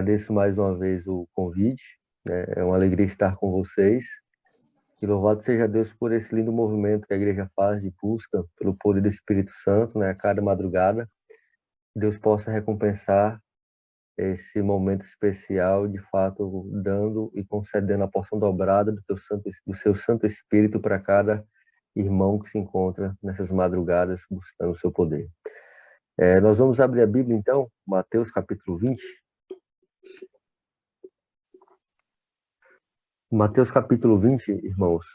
Agradeço mais uma vez o convite, né? É uma alegria estar com vocês. E louvado seja Deus por esse lindo movimento que a igreja faz de busca pelo poder do Espírito Santo, né? A cada madrugada. Que Deus possa recompensar esse momento especial, de fato, dando e concedendo a porção dobrada do seu Santo Espírito para cada irmão que se encontra nessas madrugadas buscando o seu poder. Nós vamos abrir a Bíblia, então, Mateus capítulo 20. Mateus capítulo 20, irmãos,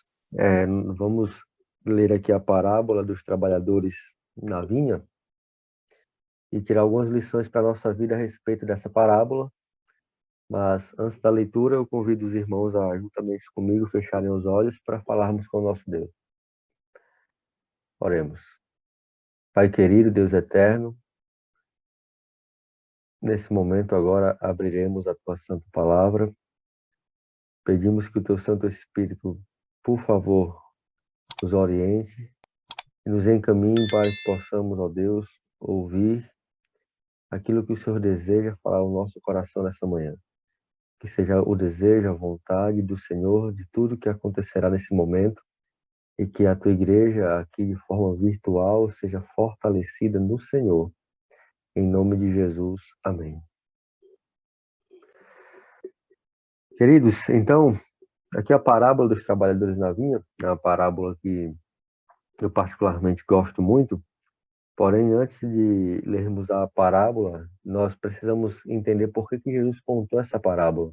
vamos ler aqui a parábola dos trabalhadores na vinha e tirar algumas lições para a nossa vida a respeito dessa parábola. Mas antes da leitura, eu convido os irmãos a, juntamente comigo, fecharem os olhos para falarmos com o nosso Deus. Oremos. Pai querido, Deus eterno, nesse momento agora abriremos a tua santa palavra. Pedimos que o teu Santo Espírito, por favor, nos oriente e nos encaminhe para que possamos, ó Deus, ouvir aquilo que o Senhor deseja falar ao nosso coração nessa manhã. Que seja o desejo, a vontade do Senhor de tudo que acontecerá nesse momento e que a tua igreja aqui de forma virtual seja fortalecida no Senhor. Em nome de Jesus. Amém. Queridos, então, aqui a parábola dos trabalhadores na vinha, é uma parábola que eu particularmente gosto muito. Porém, antes de lermos a parábola, nós precisamos entender por que Jesus contou essa parábola.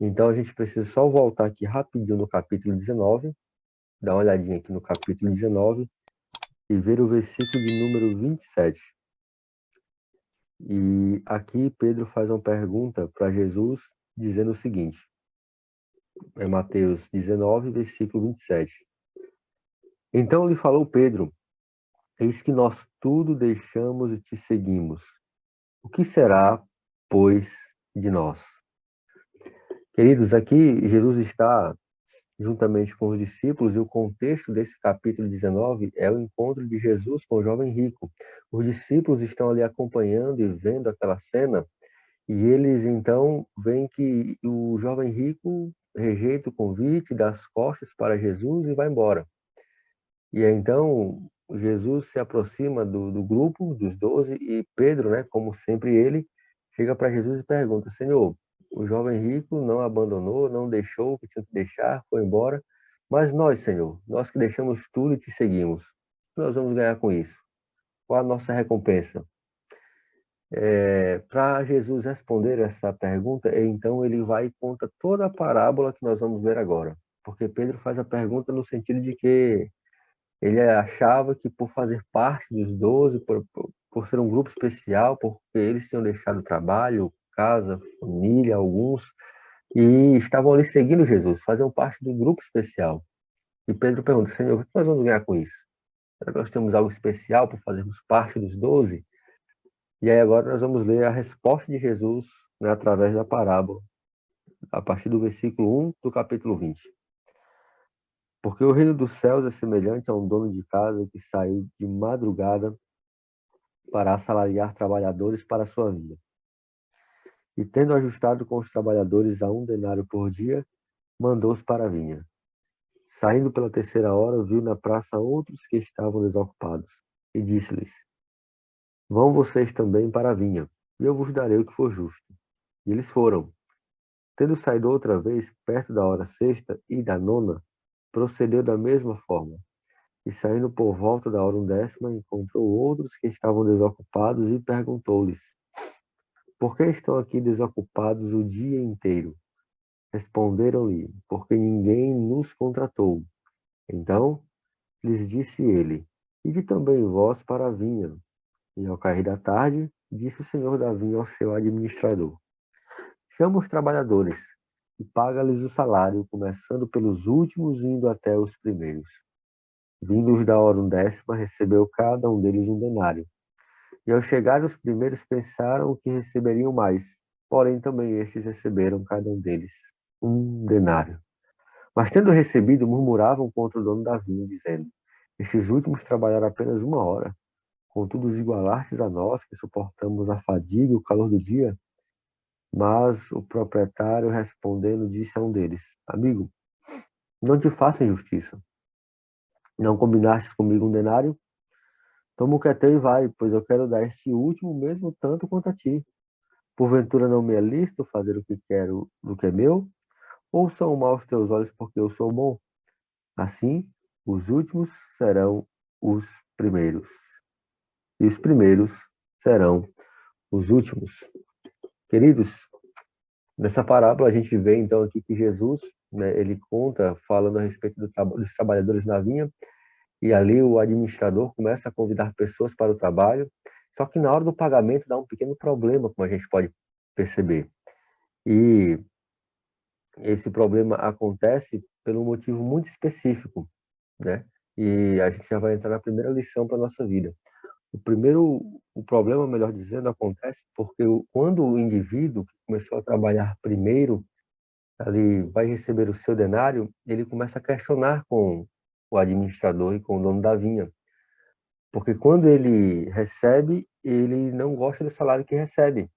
Então, a gente precisa só voltar aqui rapidinho no capítulo 19, dar uma olhadinha aqui no capítulo 19 e ver o versículo de número 27. E aqui Pedro faz uma pergunta para Jesus, dizendo o seguinte, é Mateus 19, versículo 27. Então lhe falou Pedro, eis que nós tudo deixamos e te seguimos. O que será, pois, de nós? Queridos, aqui Jesus está juntamente com os discípulos e o contexto desse capítulo 19 é o encontro de Jesus com o jovem rico. Os discípulos estão ali acompanhando e vendo aquela cena e eles então veem que o jovem rico rejeita o convite, dá as costas para Jesus e vai embora. E aí, então Jesus se aproxima do grupo, dos 12, e Pedro, né, como sempre ele, chega para Jesus e pergunta, Senhor, o jovem rico não abandonou, não deixou o que tinha que deixar, foi embora, mas nós, Senhor, nós que deixamos tudo e te seguimos, o que nós vamos ganhar com isso? Qual a nossa recompensa? Para Jesus responder essa pergunta, então ele vai e conta toda a parábola que nós vamos ver agora. Porque Pedro faz a pergunta no sentido de que ele achava que por fazer parte dos 12, por ser um grupo especial, porque eles tinham deixado trabalho, casa, família, alguns, e estavam ali seguindo Jesus, faziam parte do grupo especial. E Pedro pergunta, Senhor, o que nós vamos ganhar com isso? Será que nós temos algo especial por fazermos parte dos 12? E aí agora nós vamos ler a resposta de Jesus, né, através da parábola, a partir do versículo 1 do capítulo 20. Porque o reino dos céus é semelhante a um dono de casa que saiu de madrugada para assalariar trabalhadores para a sua vinha. E tendo ajustado com os trabalhadores a 1 denário por dia, mandou-os para a vinha. Saindo pela terceira hora, viu na praça outros que estavam desocupados, e disse-lhes, vão vocês também para a vinha, e eu vos darei o que for justo. E eles foram. Tendo saído outra vez, perto da hora sexta e da nona, procedeu da mesma forma. E saindo por volta da hora 10ª, encontrou outros que estavam desocupados e perguntou-lhes, por que estão aqui desocupados o dia inteiro? Responderam-lhe, porque ninguém nos contratou. Então lhes disse ele, ide também vós para a vinha. E ao cair da tarde, disse o senhor da vinha ao seu administrador, chama os trabalhadores e paga-lhes o salário, começando pelos últimos e indo até os primeiros. Vindos da hora 10ª, recebeu cada um deles 1 denário. E ao chegar os primeiros pensaram que receberiam mais, porém também estes receberam cada um deles 1 denário. Mas tendo recebido, murmuravam contra o dono da vinha, dizendo, estes últimos trabalharam apenas 1 hora, contudo os igualastes a nós, que suportamos a fadiga e o calor do dia. Mas o proprietário, respondendo, disse a um deles: Amigo, não te faça injustiça. Não combinaste comigo um denário? Toma o que é teu e vai, pois eu quero dar este último mesmo tanto quanto a ti. Porventura não me é lícito fazer o que quero do que é meu? Ou são maus teus olhos porque eu sou bom? Assim, os últimos serão os primeiros, e os primeiros serão os últimos. Queridos, nessa parábola a gente vê então aqui que Jesus, né, ele conta falando a respeito dos trabalhadores na vinha, e ali o administrador começa a convidar pessoas para o trabalho, só que na hora do pagamento dá um pequeno problema, como a gente pode perceber. E esse problema acontece por um motivo muito específico, né? E a gente já vai entrar na primeira lição para a nossa vida. O problema, melhor dizendo, acontece porque quando o indivíduo que começou a trabalhar primeiro, ali vai receber o seu denário, ele começa a questionar com o administrador e com o dono da vinha. Porque quando ele recebe, ele não gosta do salário que recebe.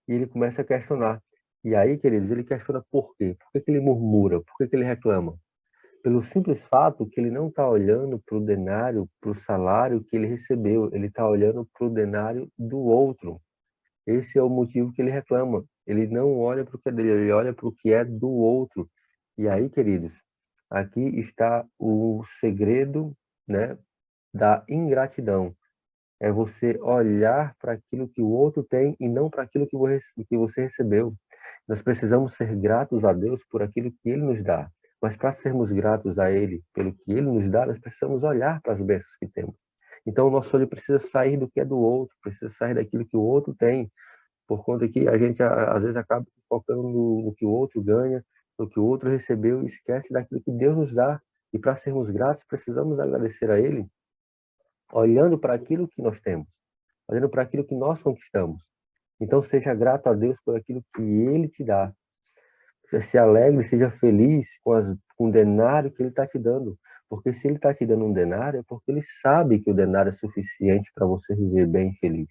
E ele começa a questionar. E aí, queridos, ele questiona por quê? Por que que ele murmura? Por que que ele reclama? Pelo simples fato que ele não está olhando para o denário, para o salário que ele recebeu, ele está olhando para o denário do outro. Esse é o motivo que ele reclama. Ele não olha para o que é dele, ele olha para o que é do outro. E aí, queridos, aqui está o segredo, né, da ingratidão. É você olhar para aquilo que o outro tem e não para aquilo que você recebeu. Nós precisamos ser gratos a Deus por aquilo que Ele nos dá. Mas para sermos gratos a Ele pelo que Ele nos dá, nós precisamos olhar para as bênçãos que temos. Então, o nosso olho precisa sair do que é do outro, precisa sair daquilo que o outro tem, por conta que a gente, às vezes, acaba focando no que o outro ganha, no que o outro recebeu e esquece daquilo que Deus nos dá. E para sermos gratos, precisamos agradecer a Ele, olhando para aquilo que nós temos, olhando para aquilo que nós conquistamos. Então, seja grato a Deus por aquilo que Ele te dá. Se alegre, seja feliz com o denário que Ele está te dando. Porque se Ele está te dando um denário, é porque Ele sabe que o denário é suficiente para você viver bem e feliz.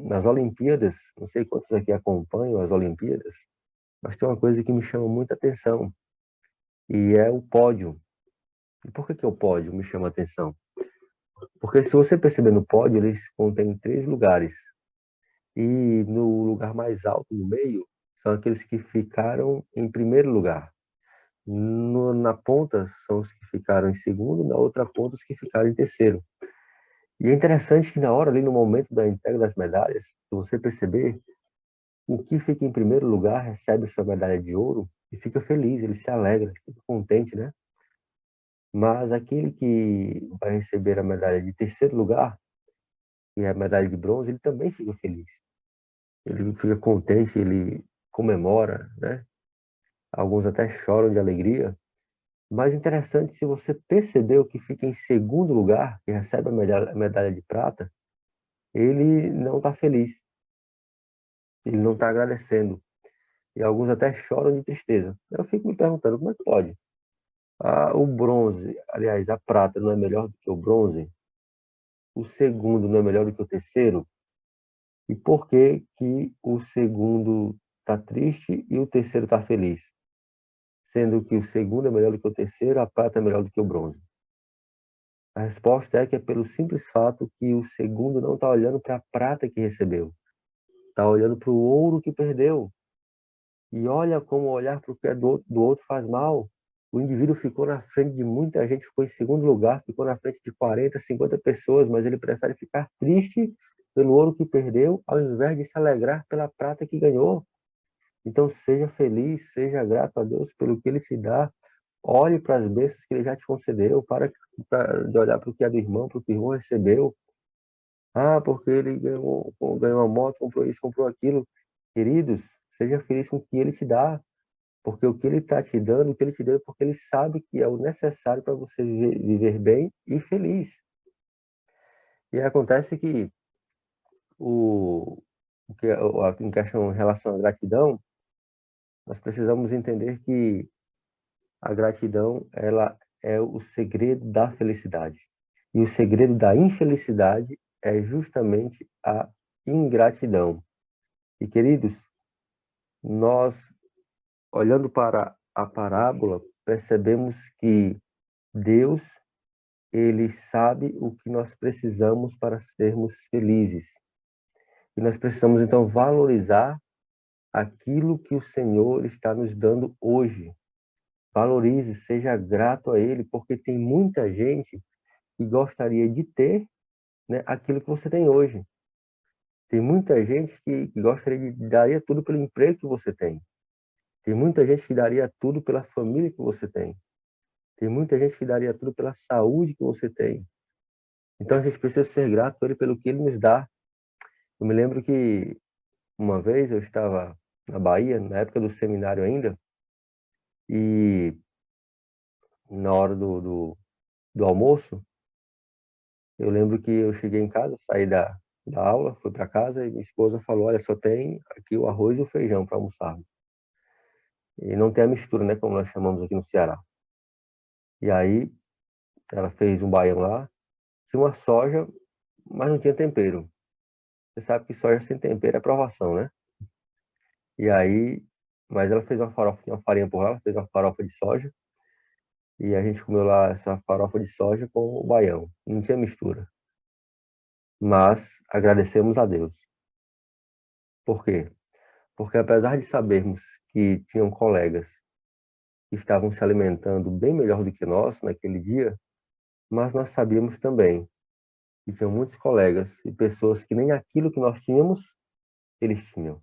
Nas Olimpíadas, não sei quantos aqui acompanham as Olimpíadas, mas tem uma coisa que me chama muita atenção, e é o pódio. E por que que o pódio me chama a atenção? Porque se você perceber no pódio, eles contêm 3 lugares. E no lugar mais alto, no meio, são aqueles que ficaram em primeiro lugar. Na ponta, são os que ficaram em segundo, na outra ponta, os que ficaram em terceiro. E é interessante que na hora, ali no momento da entrega das medalhas, se você perceber, o que fica em primeiro lugar recebe sua medalha de ouro e fica feliz, ele se alegra, fica contente, né? Mas aquele que vai receber a medalha de terceiro lugar, que é a medalha de bronze, ele também fica feliz. Ele fica contente, ele comemora, né? Alguns até choram de alegria. Mas interessante, se você percebeu que fica em segundo lugar, que recebe a medalha de prata, ele não está feliz, ele não está agradecendo. E alguns até choram de tristeza. Eu fico me perguntando, como é que pode? O bronze, aliás, a prata não é melhor do que o bronze? O segundo não é melhor do que o terceiro? E por que que o segundo está triste e o terceiro está feliz? Sendo que o segundo é melhor do que o terceiro, a prata é melhor do que o bronze. A resposta é que é pelo simples fato que o segundo não está olhando para a prata que recebeu, está olhando para o ouro que perdeu. E olha como olhar para o que é do outro faz mal. O indivíduo ficou na frente de muita gente, ficou em segundo lugar, ficou na frente de 40, 50 pessoas, mas ele prefere ficar triste pelo ouro que perdeu, ao invés de se alegrar pela prata que ganhou. Então seja feliz, seja grato a Deus pelo que Ele te dá. Olhe para as bênçãos que Ele já te concedeu, de olhar para o que é do irmão, para o que o irmão recebeu. Porque ele ganhou uma moto, comprou isso, comprou aquilo. Queridos, seja feliz com o que Ele te dá, porque o que Ele está te dando, o que Ele te deu, é porque Ele sabe que é o necessário para você viver bem e feliz. E acontece que em questão em relação à gratidão, nós precisamos entender que a gratidão, ela é o segredo da felicidade. E o segredo da infelicidade é justamente a ingratidão. E, queridos, Nós, olhando para a parábola, percebemos que Deus, ele sabe o que nós precisamos para sermos felizes. E nós precisamos, então, valorizar aquilo que o Senhor está nos dando hoje. Valorize, seja grato a Ele, porque tem muita gente que gostaria de ter, né, aquilo que você tem hoje. Tem muita gente que gostaria de daria tudo pelo emprego que você tem. Tem muita gente que daria tudo pela família que você tem. Tem muita gente que daria tudo pela saúde que você tem. Então a gente precisa ser grato a Ele pelo que Ele nos dá. Eu me lembro que uma vez eu estava na Bahia, na época do seminário ainda, e na hora do almoço, eu lembro que eu cheguei em casa, saí da aula, fui para casa e minha esposa falou: Olha, só tem aqui o arroz e o feijão para almoçar. E não tem a mistura, né, como nós chamamos aqui no Ceará. E aí ela fez um baião lá, tinha uma soja, mas não tinha tempero. Você sabe que soja sem tempero é provação, né? E aí, mas ela fez uma farofa, tinha uma farinha por lá, ela fez uma farofa de soja, e a gente comeu lá essa farofa de soja com o baião. Não tinha mistura. Mas agradecemos a Deus. Por quê? Porque apesar de sabermos que tinham colegas que estavam se alimentando bem melhor do que nós naquele dia, mas nós sabíamos também que tinham muitos colegas e pessoas que nem aquilo que nós tínhamos, eles tinham.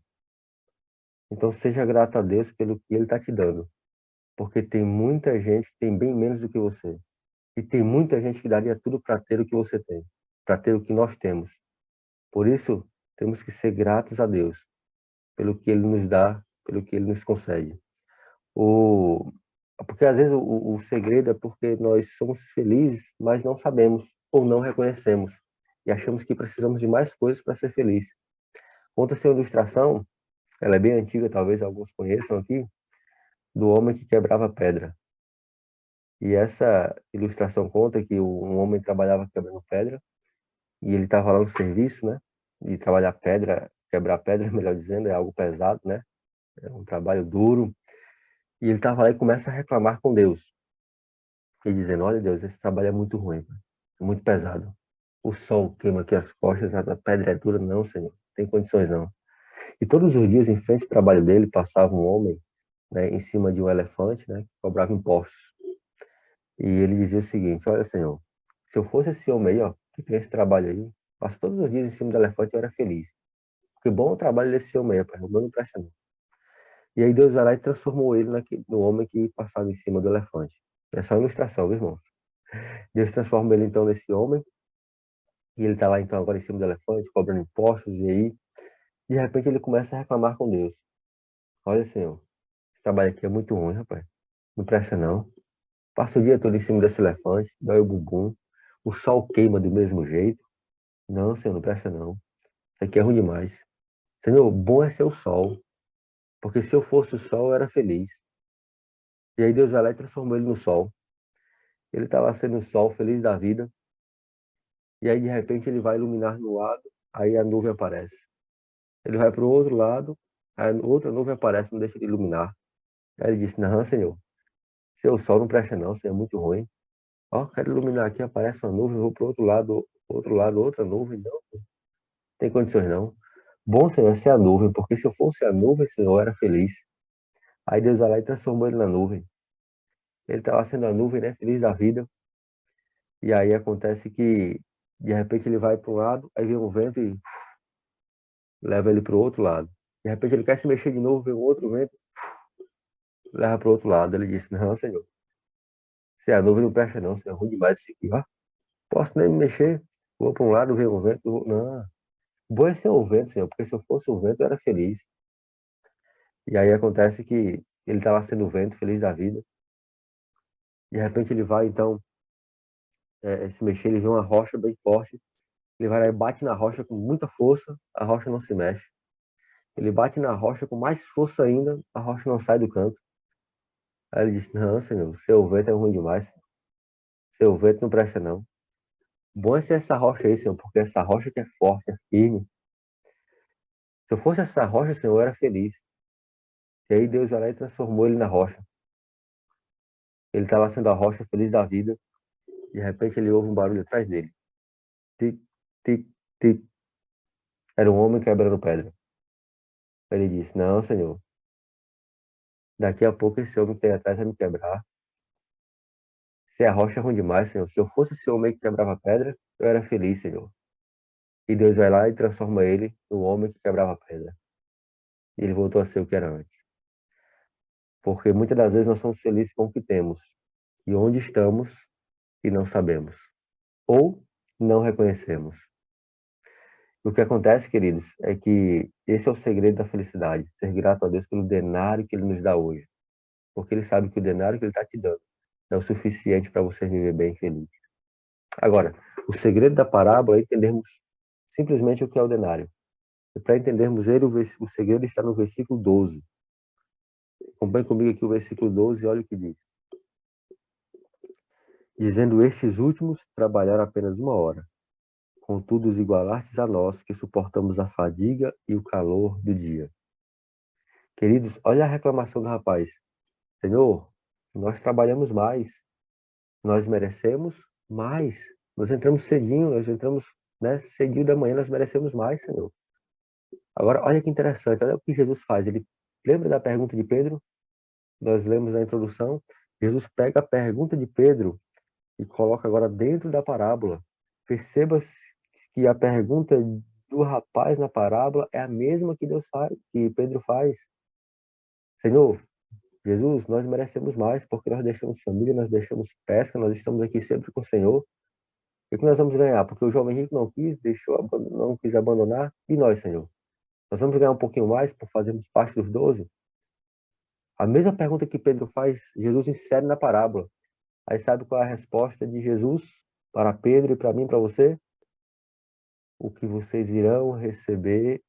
Então seja grato a Deus pelo que Ele está te dando, porque tem muita gente que tem bem menos do que você. E tem muita gente que daria tudo para ter o que você tem, para ter o que nós temos. Por isso, temos que ser gratos a Deus pelo que Ele nos dá, pelo que Ele nos concede. O... Porque às vezes o segredo é porque nós somos felizes, mas não sabemos ou não reconhecemos. E achamos que precisamos de mais coisas para ser feliz. Conta-se uma ilustração, ela é bem antiga, talvez alguns conheçam aqui, do homem que quebrava pedra. E essa ilustração conta que um homem trabalhava quebrando pedra e ele estava lá no serviço, né? E trabalhar pedra, quebrar pedra, melhor dizendo, é algo pesado, né? É um trabalho duro. E ele estava lá e começa a reclamar com Deus. E dizendo, olha Deus, esse trabalho é muito ruim, cara. É muito pesado. O sol queima aqui as costas, a pedra é dura. Não, Senhor, não tem condições não. E todos os dias, em frente ao trabalho dele, passava um homem, né, em cima de um elefante, né, que cobrava impostos. E ele dizia o seguinte, olha, Senhor, se eu fosse esse homem aí, ó, que tem esse trabalho aí, passa todos os dias em cima do elefante, eu era feliz. Porque bom é o trabalho desse homem aí, rapaz, o meu não presta não. E aí Deus vai lá e transformou ele no homem que passava em cima do elefante. É só uma ilustração, viu, irmão? Deus transforma ele então nesse homem, e ele tá lá então agora em cima do elefante, cobrando impostos, e aí, de repente ele começa a reclamar com Deus. Olha, Senhor, esse trabalho aqui é muito ruim, rapaz. Não presta não. Passa o dia todo em cima desse elefante, dói o bumbum, o sol queima do mesmo jeito. Não, Senhor, não presta não. Isso aqui é ruim demais. Senhor, bom é ser o sol, porque se eu fosse o sol, eu era feliz. E aí Deus vai lá e transformou ele no sol. Ele tá lá sendo o sol, feliz da vida, e aí de repente ele vai iluminar no lado, aí a nuvem aparece. Ele vai para o outro lado, aí outra nuvem aparece, não deixa ele iluminar. Aí ele disse, não, Senhor, seu sol não presta não, Senhor, é muito ruim. Ó, quero iluminar aqui, aparece uma nuvem, vou para o outro lado, outra nuvem, não tem condições não. Bom, Senhor, ser a nuvem, porque se eu fosse a nuvem, Senhor, eu era feliz. Aí Deus vai lá e transformou ele na nuvem. Ele está lá sendo a nuvem, né? Feliz da vida. E aí acontece que, de repente, ele vai para um lado, aí vem um vento e leva ele para o outro lado. De repente, ele quer se mexer de novo, vem um outro vento, leva para o outro lado. Ele disse: Não, Senhor, se a nuvem não presta, não, Senhor, é ruim demais isso aqui, ó. Posso nem me mexer. Vou para um lado, vem um vento. Não, bom é ser o vento, Senhor, porque se eu fosse o vento, eu era feliz. E aí acontece que ele está lá sendo o vento, feliz da vida. De repente, ele vai, então, se mexer, ele vê uma rocha bem forte. Ele vai lá e bate na rocha com muita força, a rocha não se mexe. Ele bate na rocha com mais força ainda, a rocha não sai do canto. Aí ele disse: Não, Senhor, seu vento é ruim demais. Seu vento não presta, não. Bom é ser essa rocha aí, Senhor, porque essa rocha que é forte, é firme. Se eu fosse essa rocha, Senhor, eu era feliz. E aí Deus vai lá e transformou ele na rocha. Ele está lá sendo a rocha, feliz da vida. De repente ele ouve um barulho atrás dele. Tic, tic, tic. Era um homem quebrando pedra. Ele disse: Não, Senhor, daqui a pouco esse homem que tem atrás vai me quebrar. Se a rocha é ruim demais, Senhor. Se eu fosse esse homem que quebrava pedra, eu era feliz, Senhor. E Deus vai lá e transforma ele no homem que quebrava pedra. E ele voltou a ser o que era antes. Porque muitas das vezes nós somos felizes com o que temos e onde estamos e não sabemos. Ou não reconhecemos. O que acontece, queridos, é que esse é o segredo da felicidade. Ser grato a Deus pelo denário que Ele nos dá hoje. Porque Ele sabe que o denário que Ele está te dando é o suficiente para você viver bem e feliz. Agora, o segredo da parábola é entendermos simplesmente o que é o denário. E para entendermos ele, o segredo está no versículo 12. Acompanhe comigo aqui o versículo 12 e olha o que diz. Dizendo: Estes últimos trabalharam apenas 1 hora. Contudo, os igualastes a nós, que suportamos a fadiga e o calor do dia. Queridos, olha a reclamação do rapaz. Senhor, nós trabalhamos mais. Nós merecemos mais. Nós entramos cedinho, nós entramos, né, cedinho da manhã, nós merecemos mais, Senhor. Agora, olha que interessante, olha o que Jesus faz. Ele lembra da pergunta de Pedro? Nós lemos na introdução. Jesus pega a pergunta de Pedro e coloca agora dentro da parábola. Perceba que a pergunta do rapaz na parábola é a mesma que Deus faz, que Pedro faz. Senhor, Jesus, nós merecemos mais porque nós deixamos família, nós deixamos pesca, nós estamos aqui sempre com o Senhor. E o que nós vamos ganhar? Porque o jovem rico não quis, não quis abandonar. E nós, Senhor? Nós vamos ganhar um pouquinho mais por fazermos parte dos 12? A mesma pergunta que Pedro faz, Jesus insere na parábola. Aí sabe qual é a resposta de Jesus para Pedro e para mim, para você? O que vocês irão receber,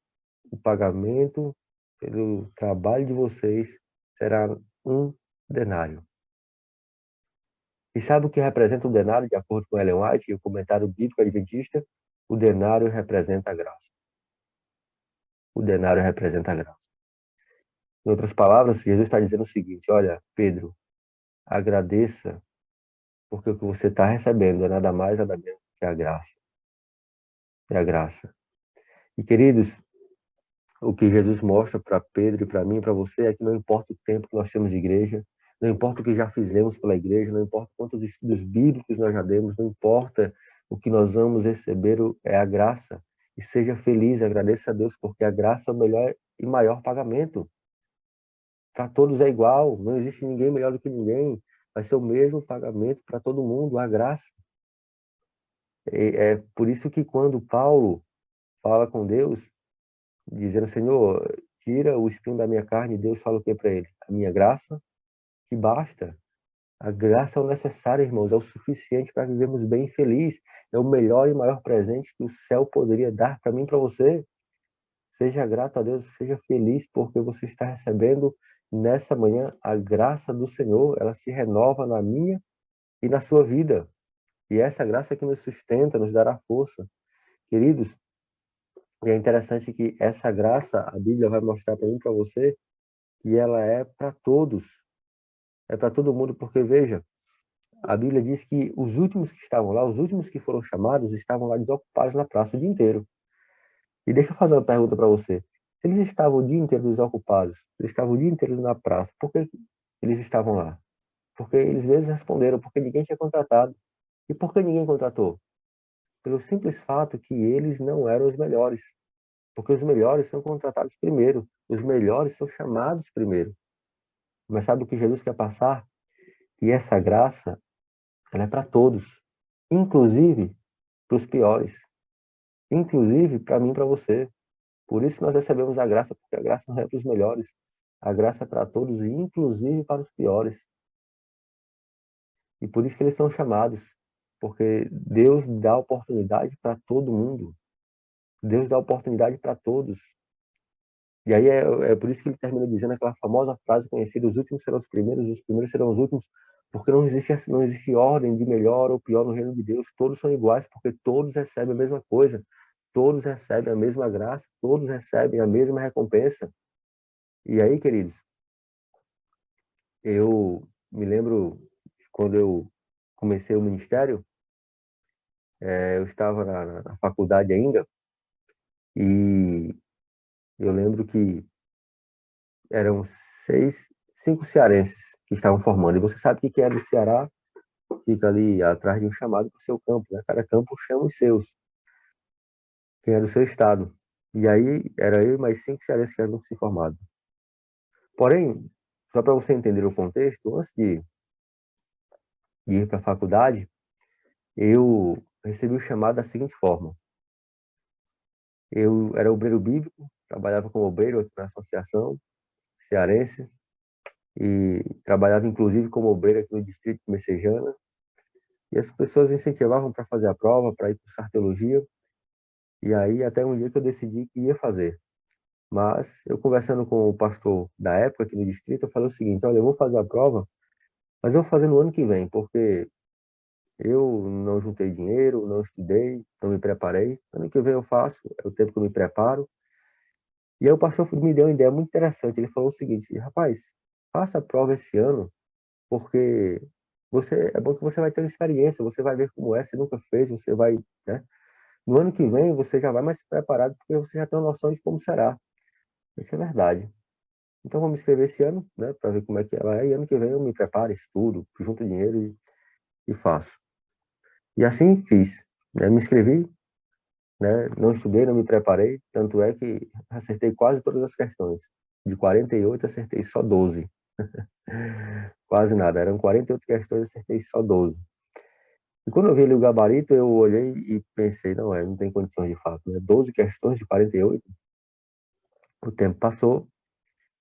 o pagamento pelo trabalho de vocês será um denário. E sabe o que representa o denário, de acordo com Ellen White e o comentário bíblico adventista? O denário representa a graça. O denário representa a graça. Em outras palavras, Jesus está dizendo o seguinte: olha, Pedro, agradeça, porque o que você está recebendo é nada mais, nada menos que a graça. É a graça. E, queridos, o que Jesus mostra para Pedro e para mim e para você é que não importa o tempo que nós temos de igreja, não importa o que já fizemos pela igreja, não importa quantos estudos bíblicos nós já demos, não importa o que nós vamos receber, é a graça. E seja feliz, agradeça a Deus, porque a graça é o melhor e maior pagamento. Para todos é igual, não existe ninguém melhor do que ninguém, vai ser o mesmo pagamento para todo mundo, a graça. É por isso que quando Paulo fala com Deus, dizendo: Senhor, tira o espinho da minha carne, Deus fala o que para ele? A minha graça que basta. A graça é o necessário, irmãos, é o suficiente para vivermos bem e feliz. É o melhor e maior presente que o céu poderia dar para mim e para você. Seja grato a Deus, seja feliz, porque você está recebendo nessa manhã a graça do Senhor. Ela se renova na minha e na sua vida. E essa graça que nos sustenta, nos dará força. Queridos, e é interessante que essa graça, a Bíblia vai mostrar para mim e para você, que ela é para todos. É para todo mundo, porque veja, a Bíblia diz que os últimos que estavam lá, os últimos que foram chamados, estavam lá desocupados na praça o dia inteiro. E deixa eu fazer uma pergunta para você. Se eles estavam o dia inteiro desocupados, eles estavam o dia inteiro na praça, por que eles estavam lá? Porque eles mesmos responderam, porque ninguém tinha contratado. E por que ninguém contratou? Pelo simples fato que eles não eram os melhores. Porque os melhores são contratados primeiro. Os melhores são chamados primeiro. Mas sabe o que Jesus quer passar? Que essa graça, ela é para todos. Inclusive para os piores. Inclusive para mim e para você. Por isso nós recebemos a graça, porque a graça não é para os melhores. A graça é para todos, e inclusive para os piores. E por isso que eles são chamados. Porque Deus dá oportunidade para todo mundo. Deus dá oportunidade para todos. E aí é por isso que ele termina dizendo aquela famosa frase conhecida: os últimos serão os primeiros serão os últimos, porque não existe ordem de melhor ou pior no reino de Deus. Todos são iguais, porque todos recebem a mesma coisa, todos recebem a mesma graça, todos recebem a mesma recompensa. E aí, queridos, Eu me lembro quando eu comecei o ministério, eu estava na faculdade ainda, e eu lembro que eram seis, cinco cearenses que estavam formando. E você sabe o que é do Ceará? Fica ali atrás de um chamado para o seu campo, né? Cada campo chama os seus, quem é do seu estado. E aí era eu e mais cinco cearenses que haviam se formado. Porém, só para você entender o contexto, antes de ir para a faculdade, eu recebi o chamado da seguinte forma. Eu era obreiro bíblico, trabalhava como obreiro aqui na associação cearense e trabalhava inclusive como obreiro aqui no distrito de Messejana. E as pessoas incentivavam para fazer a prova, para ir cursar teologia. E aí até um dia que eu decidi que ia fazer. Mas eu conversando com o pastor da época aqui no distrito, eu falei o seguinte: olha, eu vou fazer a prova, mas eu vou fazer no ano que vem, porque eu não juntei dinheiro, não estudei, não me preparei. Ano que vem eu faço, é o tempo que eu me preparo. E aí o pastor me deu uma ideia muito interessante. Ele falou o seguinte: rapaz, faça a prova esse ano, porque é bom que você vai ter uma experiência, você vai ver como é, você nunca fez, você vai, né? No ano que vem você já vai mais preparado, porque você já tem uma noção de como será. Isso é verdade. Então vamos escrever esse ano, né, para ver como é que ela é, e ano que vem eu me preparo, estudo, junto dinheiro e faço. E assim fiz, né? Me inscrevi, né? Não estudei, não me preparei, tanto é que acertei quase todas as questões. De 48, acertei só 12. Quase nada, eram 48 questões, acertei só 12. E quando eu vi ali o gabarito, eu olhei e pensei, não tem condições de fato, né? 12 questões de 48. O tempo passou,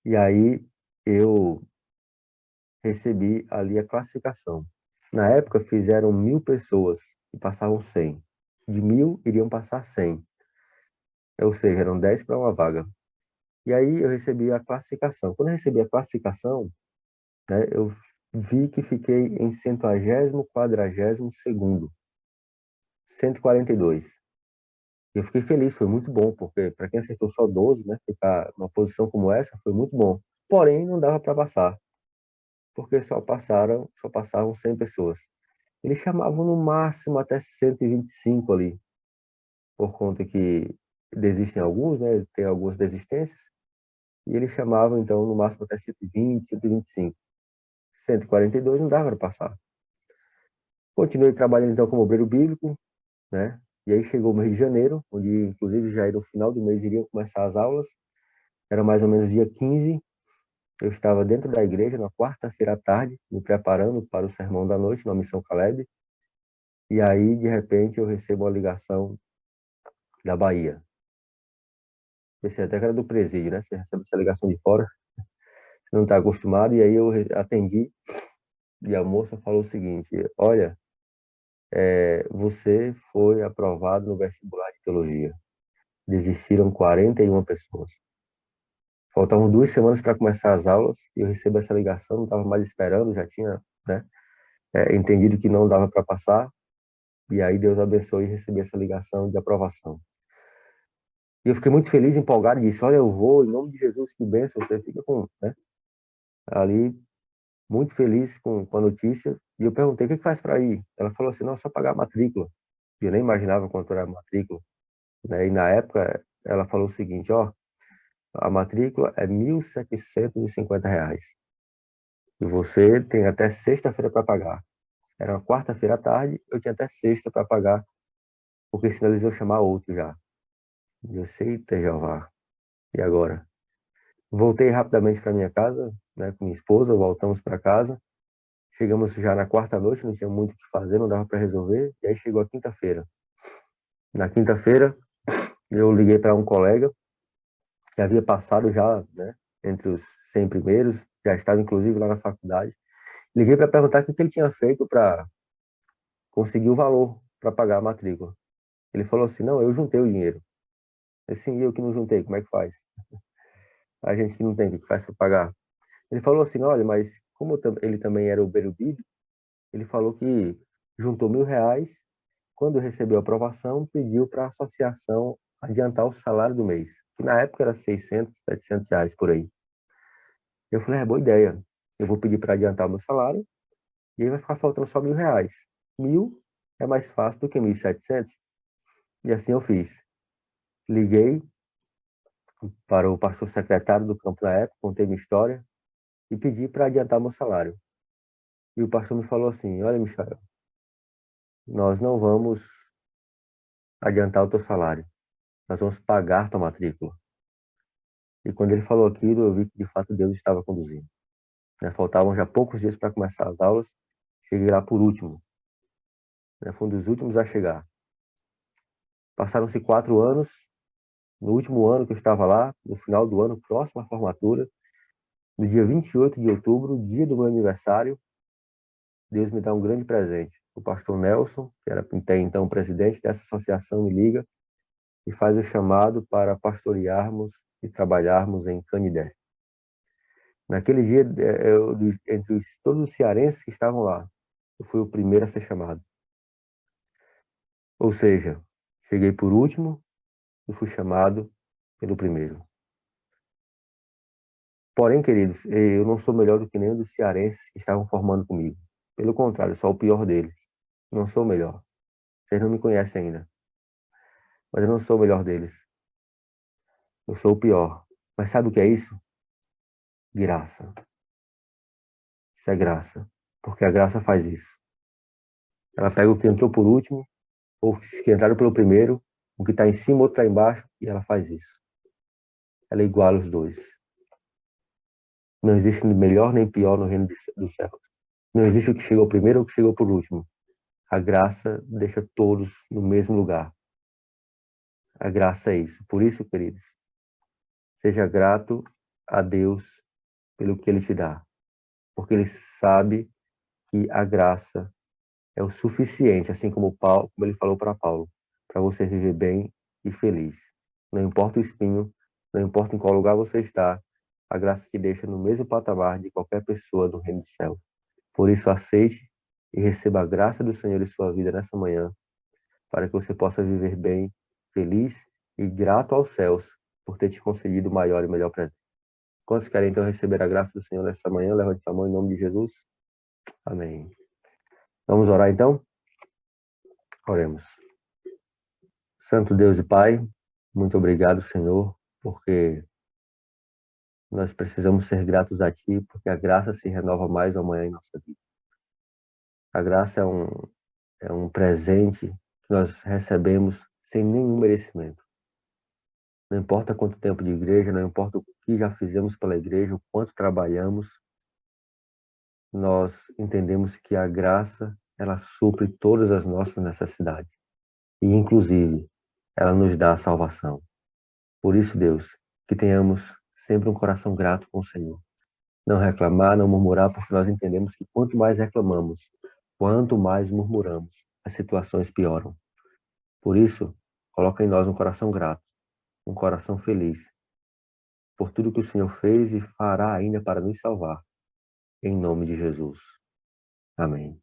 e aí eu recebi ali a classificação. Na época fizeram 1.000 pessoas e passavam 100. De 1.000 iriam passar 100. Ou seja, eram 10 para uma vaga. E aí eu recebi a classificação. Quando eu recebi a classificação, né, eu vi que fiquei em 140º, 142. E eu fiquei feliz, foi muito bom, porque para quem acertou só 12, né, ficar numa posição como essa foi muito bom. Porém, não dava para passar, porque só passavam 100 pessoas. Eles chamavam no máximo até 125 ali, por conta que desistem alguns, né, tem algumas desistências, e eles chamavam então no máximo até 120, 125. 142 não dava para passar. Continuei trabalhando então como obreiro bíblico, né? E aí chegou o mês de janeiro, onde inclusive já era no final do mês iriam começar as aulas. Era mais ou menos dia 15. Eu estava dentro da igreja na quarta-feira à tarde, me preparando para o sermão da noite na Missão Caleb. E aí, de repente, eu recebo uma ligação da Bahia. Pensei até que era do presídio, né? Você recebe essa ligação de fora, você não está acostumado. E aí eu atendi e a moça falou o seguinte: olha, você foi aprovado no vestibular de teologia. Desistiram 41 pessoas. Faltavam 2 semanas para começar as aulas e eu recebo essa ligação, não estava mais esperando, já tinha, né, entendido que não dava para passar. E aí Deus abençoe e recebi essa ligação de aprovação. E eu fiquei muito feliz, empolgado, e disse: olha, eu vou, em nome de Jesus, que bênção. Você fica com, né, ali, muito feliz com a notícia. E eu perguntei: o que faz para ir? Ela falou assim: não, só pagar a matrícula. E eu nem imaginava quanto era a matrícula, né? E na época ela falou o seguinte: ó, a matrícula é R$ 1.750. E você tem até sexta-feira para pagar. Era uma quarta-feira à tarde, eu tinha até sexta para pagar, porque senão eles iam chamar outro já. E eu sei, eita, Jeová. E agora? Voltei rapidamente para minha casa, né, com minha esposa, voltamos para casa. Chegamos já na quarta noite, não tinha muito o que fazer, não dava para resolver. E aí chegou a quinta-feira. Na quinta-feira, eu liguei para um colega que havia passado já, né, entre os 100 primeiros, já estava inclusive lá na faculdade. Liguei para perguntar o que ele tinha feito para conseguir o valor para pagar a matrícula. Ele falou assim: não, eu juntei o dinheiro. Assim, e eu que não juntei, como é que faz? A gente que não tem, o que faz para pagar? Ele falou assim: olha, mas como ele também era o Berubi, ele falou que juntou R$ 1.000. Quando recebeu a aprovação, pediu para a associação adiantar o salário do mês, que na época era R$ 600, R$ 700 por aí. Eu falei: é boa ideia. eu vou pedir para adiantar o meu salário e aí vai ficar faltando só R$ 1.000. 1.000 é mais fácil do que 1.700. E assim eu fiz. Liguei para o pastor secretário do campo na época, contei minha história e pedi para adiantar meu salário. E o pastor me falou assim: olha, Michael, nós não vamos adiantar o teu salário, nós vamos pagar tua matrícula. E quando ele falou aquilo, eu vi que de fato Deus estava conduzindo, né? Faltavam já poucos dias para começar as aulas, cheguei lá por último, né? Fui um dos últimos a chegar. Passaram-se 4 anos, no último ano que eu estava lá, no final do ano, próximo à formatura, no dia 28 de outubro, dia do meu aniversário, Deus me dá um grande presente. O pastor Nelson, que era até então presidente dessa associação, me liga e faz o chamado para pastorearmos e trabalharmos em Canidé. Naquele dia, entre todos os cearenses que estavam lá, eu fui o primeiro a ser chamado. Ou seja, cheguei por último e fui chamado pelo primeiro. Porém, queridos, eu não sou melhor do que nenhum dos cearenses que estavam formando comigo. Pelo contrário, sou o pior deles. Não sou o melhor. Vocês não me conhecem ainda, mas eu não sou o melhor deles. Eu sou o pior. Mas sabe o que é isso? Graça. Isso é graça. Porque a graça faz isso. Ela pega o que entrou por último, ou os que entraram pelo primeiro, o que está em cima, o outro está embaixo, e ela faz isso. Ela iguala os dois. Não existe melhor nem pior no reino dos céus. Não existe o que chegou primeiro ou o que chegou por último. A graça deixa todos no mesmo lugar. A graça é isso. Por isso, queridos, seja grato a Deus pelo que Ele te dá. Porque Ele sabe que a graça é o suficiente, assim como Paulo, como Ele falou para Paulo, para você viver bem e feliz. Não importa o espinho, não importa em qual lugar você está, a graça te deixa no mesmo patamar de qualquer pessoa do reino do céu. Por isso, aceite e receba a graça do Senhor em sua vida nessa manhã, para que você possa viver bem, feliz e grato aos céus por ter te concedido o maior e melhor presente. Quantos querem então receber a graça do Senhor nessa manhã? Levante sua mão em nome de Jesus. Amém. Vamos orar então? Oremos. Santo Deus e Pai, muito obrigado, Senhor, porque nós precisamos ser gratos a Ti, porque a graça se renova mais amanhã em nossa vida. A graça é um presente que nós recebemos sem nenhum merecimento. Não importa quanto tempo de igreja, não importa o que já fizemos pela igreja, o quanto trabalhamos, nós entendemos que a graça, ela supre todas as nossas necessidades. E, inclusive, ela nos dá a salvação. Por isso, Deus, que tenhamos sempre um coração grato com o Senhor. Não reclamar, não murmurar, porque nós entendemos que quanto mais reclamamos, quanto mais murmuramos, as situações pioram. Por isso, coloca em nós um coração grato, um coração feliz, por tudo que o Senhor fez e fará ainda para nos salvar. Em nome de Jesus. Amém.